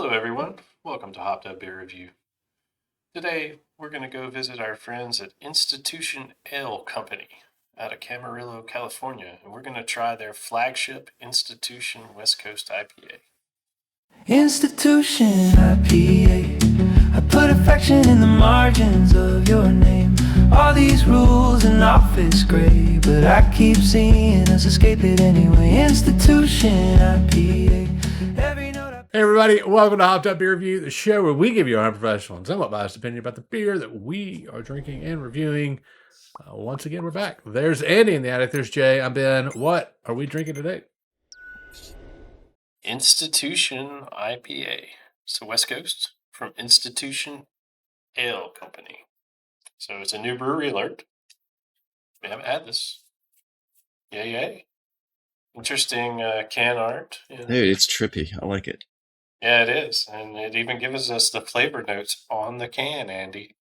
Hello, everyone. Welcome to HUBR Beer Review. Today, we're going to go visit our friends at Institution Ale Company out of Camarillo, California, and we're going to try their flagship Institution West Coast IPA. Institution IPA, I put affection in the margins of your name. All these rules and office gray, but I keep seeing us escape it anyway. Institution IPA, every note I... Hey everybody, welcome to Hopped Up Beer Review, the show where we give you our unprofessional and somewhat biased opinion about the beer that we are drinking and reviewing. Once again, we're back. There's Andy in the attic. There's Jay. I'm Ben. What are we drinking today? Institution IPA. It's the West Coast from Institution Ale Company. So it's a new brewery alert. We haven't had this. Yay. Interesting can art. Dude, it's trippy. I like it. Yeah, it is. And it even gives us the flavor notes on the can, Andy.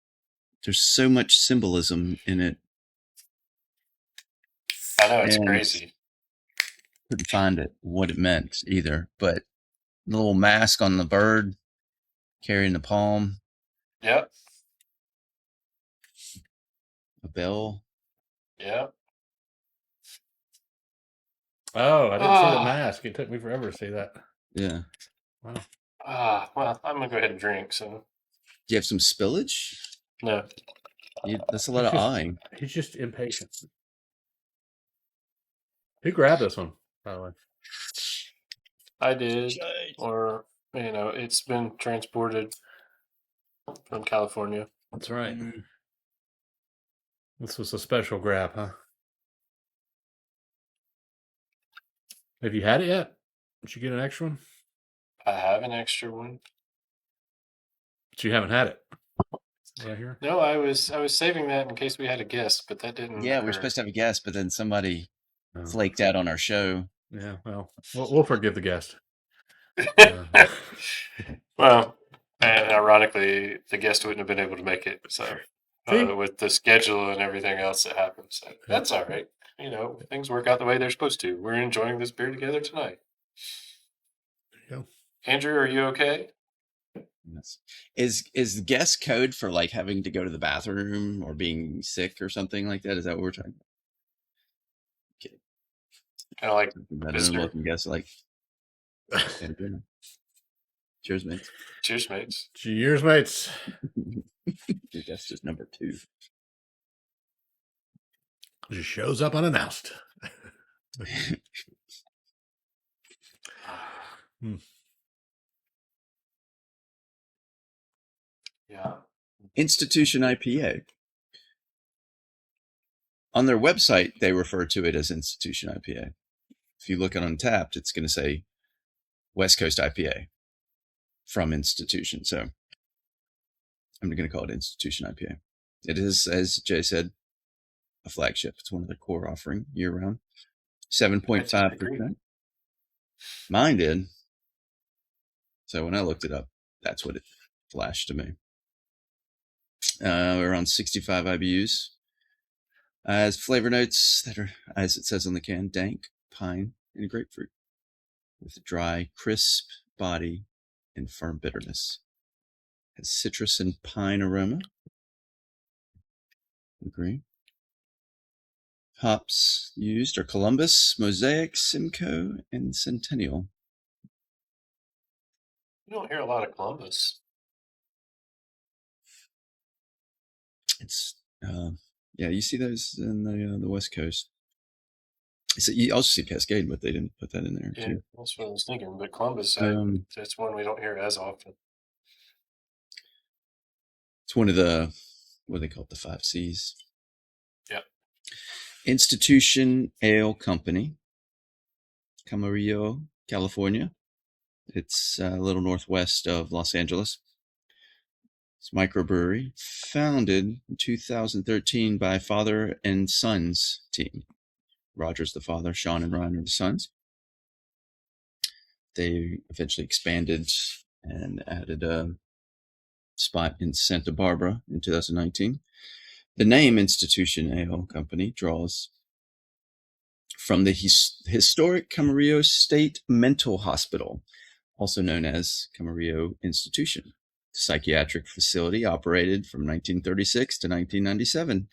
There's so much symbolism in it. I know, it's crazy. Couldn't find what it meant either, but the little mask on the bird carrying the palm. Yep. A bell. Yep. Oh, I didn't see the mask. It took me forever to see that. Yeah. Wow. Well, I'm going to go ahead and drink, so. Do you have some spillage? No. That's a lot of eyeing. He's just impatient. Who grabbed this one, by the way? I did. Or, it's been transported from California. That's right. This was a special grab, huh? Have you had it yet? Did you get an extra one? I have an extra one. But you haven't had it. Right here? No, I was saving that in case we had a guest, but that didn't. Yeah, we're supposed to have a guest, but then somebody flaked out on our show. Yeah, well, we'll forgive the guest. Well, and ironically, the guest wouldn't have been able to make it. So, with the schedule and everything else that happened, so that's all right. Things work out the way they're supposed to. We're enjoying this beer together tonight. There you go. Andrew, are you okay? Yes. Is the guest code for like having to go to the bathroom or being sick or something like that? Is that what we're talking about? Okay. Kind of like looking guest like. Cheers, mates. Cheers, mates. Cheers, mates. Your guest is number 2. Just shows up unannounced. Yeah. Institution IPA. On their website, they refer to it as Institution IPA. If you look at Untapped, it's going to say West Coast IPA from Institution. So I'm going to call it Institution IPA. It is, as Jay said, a flagship. It's one of their core offering year-round. 7.5%. Mine did. So when I looked it up, that's what it flashed to me. Around 65 IBUs. As flavor notes that are, as it says on the can, dank, pine, and grapefruit, with a dry, crisp body and firm bitterness. Has citrus and pine aroma. Agree. Hops used are Columbus, Mosaic, Simcoe, and Centennial. You don't hear a lot of Columbus. It's you see those in the West Coast. So you also see Cascade, but they didn't put that in there too. That's what I was thinking. But Columbus, that's one we don't hear as often. It's one of the, what do they call it, the 5 C's. Yep. Institution Ale Company, Camarillo, California. It's a little northwest of Los Angeles. It's a microbrewery founded in 2013 by father and sons team. Roger's the father, Sean and Ryan are the sons. They eventually expanded and added a spot in Santa Barbara in 2019. The name Institution Ale Company draws from the historic Camarillo State Mental Hospital, also known as Camarillo Institution, psychiatric facility operated from 1936 to 1997,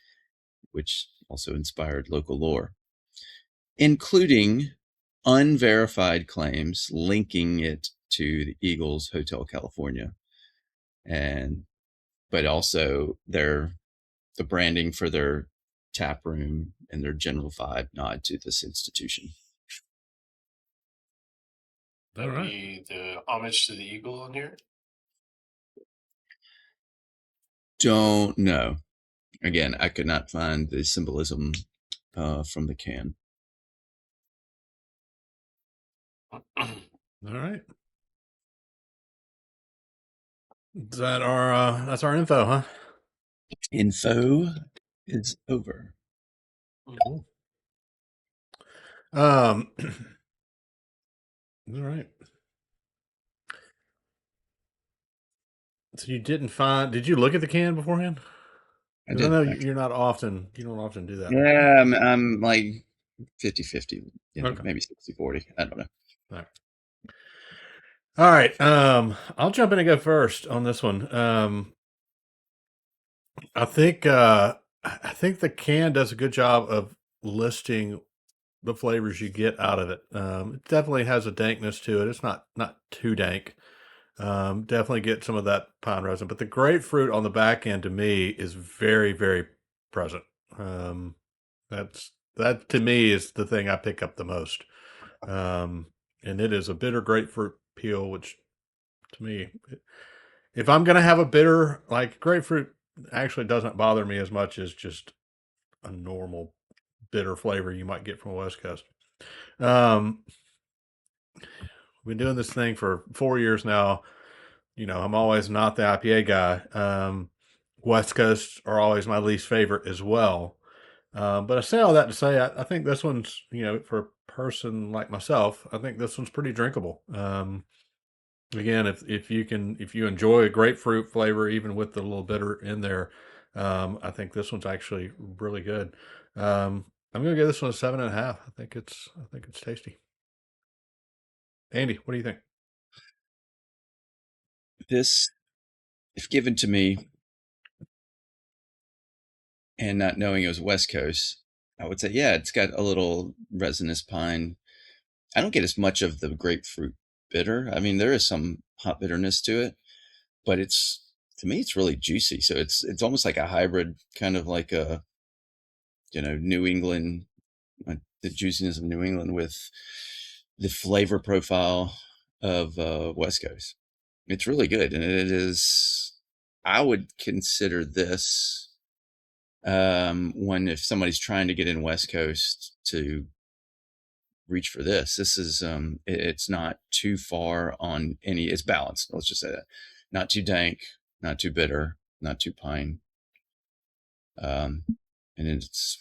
which also inspired local lore, including unverified claims linking it to the Eagles Hotel California, but also the branding for their tap room and their general vibe nod to this institution. That would be the homage to the eagle on here. Don't know. Again, I could not find the symbolism from the can. All right. Is that our that's our info, huh? Info is over. Cool. All right. So you did you look at the can beforehand? I know did. you don't often do that. Yeah, I'm like 50-50, Okay. maybe 60-40. I don't know. All right. I'll jump in and go first on this one. I think the can does a good job of listing the flavors you get out of it. It definitely has a dankness to it. It's not too dank. Definitely get some of that pine resin, but the grapefruit on the back end to me is very, very present. That to me is the thing I pick up the most. And it is a bitter grapefruit peel, which to me, if I'm going to have a bitter, like grapefruit actually doesn't bother me as much as just a normal bitter flavor you might get from the West Coast. We've been doing this thing for 4 years now. I'm always not the IPA guy. West Coasts are always my least favorite as well. But I say all that to say, I think this one's, for a person like myself, I think this one's pretty drinkable. Again, if you enjoy a grapefruit flavor, even with the little bitter in there, I think this one's actually really good. I'm going to give this one a 7.5. I think it's tasty. Andy, what do you think? This, if given to me and not knowing it was West Coast, I would say, yeah, it's got a little resinous pine. I don't get as much of the grapefruit bitter. I mean, there is some hot bitterness to it, but to me, it's really juicy. So it's almost like a hybrid, kind of like a, New England, the juiciness of New England with the flavor profile of West Coast. It's really good. And it is, I would consider this if somebody's trying to get in West Coast to reach for this is it's not too far on any, it's balanced, let's just say that. Not too dank, not too bitter, not too pine, and it's,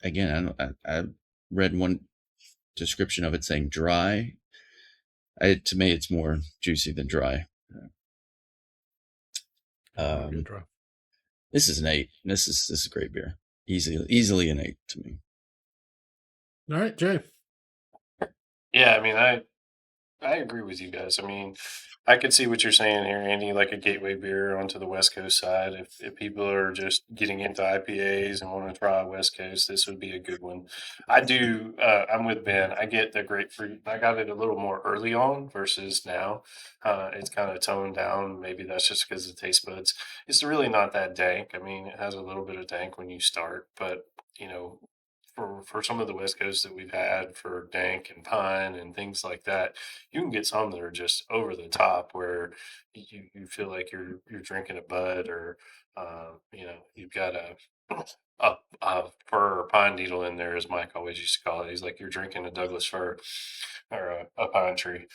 again, I read one description of it saying dry. To me, it's more juicy than dry. This is an 8. This is a great beer. Easily an 8 to me. All right, Jay. Yeah, I mean, I agree with you guys. I mean, I could see what you're saying here, Andy, like a gateway beer onto the West Coast side. If people are just getting into IPAs and want to try West Coast, this would be a good one. I do. I'm with Ben. I get the grapefruit. I got it a little more early on versus now. It's kind of toned down. Maybe that's just because of the taste buds. It's really not that dank. I mean, it has a little bit of dank when you start, but for some of the West Coast that we've had for dank and pine and things like that, you can get some that are just over the top where you feel like you're drinking a bud or you've got a fir or pine needle in there, as Mike always used to call it. He's like, you're drinking a Douglas fir or a pine tree.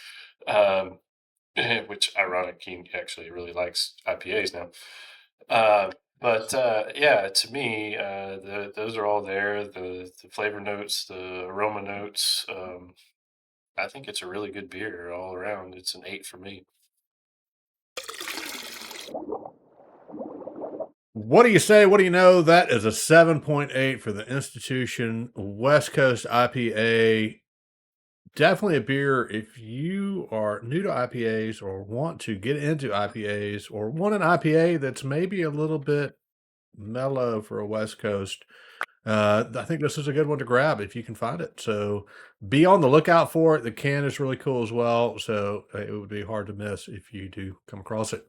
Which ironic, he actually really likes IPAs now. But yeah, to me, those are all there. The flavor notes, the aroma notes. I think it's a really good beer all around. It's an 8 for me. What do you say? What do you know? That is a 7.8 for the Institution West Coast IPA. definitely a beer if you are new to IPAs or want to get into IPAs or want an IPA that's maybe a little bit mellow for a West Coast. I think this is a good one to grab if you can find it. So be on the lookout for it. The can is really cool as well. So it would be hard to miss if you do come across it.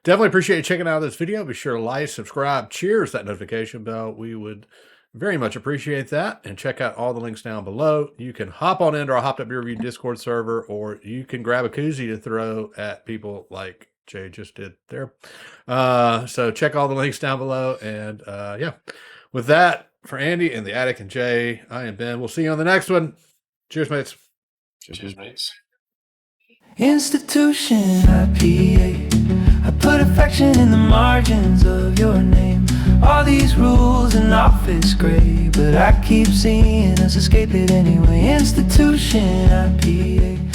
Definitely appreciate you checking out this video. Be sure to like, subscribe, cheers that notification bell. We would very much appreciate that. And check out all the links down below. You can hop on into our Hopped Up Beer Review Discord server, or you can grab a koozie to throw at people like Jay just did there. So check all the links down below. And yeah, with that, for Andy and the Attic and Jay, I am Ben. We'll see you on the next one. Cheers, mates. Cheers, mates. Institution IPA. I put affection in the margins of your name. All these rules in office gray, but I keep seeing us escape it anyway. Institution IPA.